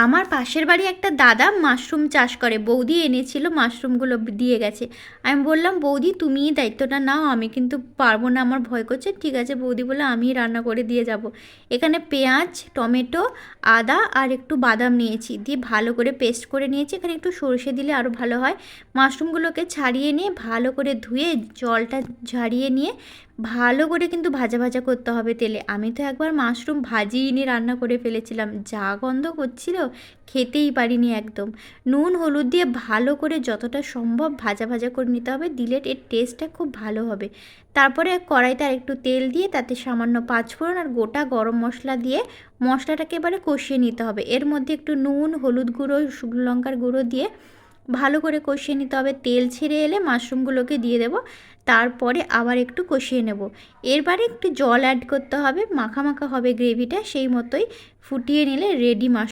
আমার পাশের বাড়ি একটা দাদা মাশরুম চাষ করে, বৌদি এনেছিল, মাশরুমগুলো দিয়ে গেছে। আমি বললাম, বৌদি তুমিই দায়িত্বটা নাও, আমি কিন্তু পারবো না, আমার ভয় করছে। ঠিক আছে বৌদি বলে আমিই রান্না করে দিয়ে যাব। এখানে পেঁয়াজ, টমেটো, আদা আর একটু বাদাম নিয়েছি, দিয়ে ভালো করে পেস্ট করে নিয়েছি। এখানে একটু সরষে দিলে আরও ভালো হয়। মাশরুমগুলোকে ছাড়িয়ে নিয়ে ভালো করে ধুয়ে জলটা ঝারিয়ে নিয়ে ভালো করে কিন্তু ভাজা ভাজা করতে হবে তেলে। আমি তো একবার মাশরুম ভাজিয়ে নিয়ে রান্না করে ফেলেছিলাম, যা গন্ধ করছিল খেতেই পারিনি একদম। নুন হলুদ দিয়ে ভালো করে যতটা সম্ভব ভাজা ভাজা করে নিতে হবে, দিলে এর টেস্টটা খুব ভালো হবে। তারপরে কড়াইতে আর একটু তেল দিয়ে তাতে সামান্য পাঁচফোড়ন আর গোটা গরম মশলা দিয়ে মশলাটাকে এবারে কষিয়ে নিতে হবে। এর মধ্যে একটু নুন, হলুদ গুঁড়ো, শুকনো লঙ্কার গুঁড়ো দিয়ে ভালো করে কষিয়ে নিতে হবে। তেল ছেড়ে এলে মাশরুমগুলোকে দিয়ে দেবো, তারপরে আবার একটু কষিয়ে নেব। এরবারে একটু জল অ্যাড করতে হবে, মাখা মাখা হবে গ্রেভিটা, সেই মতোই ফুটিয়ে নিলে রেডি মাশরুম।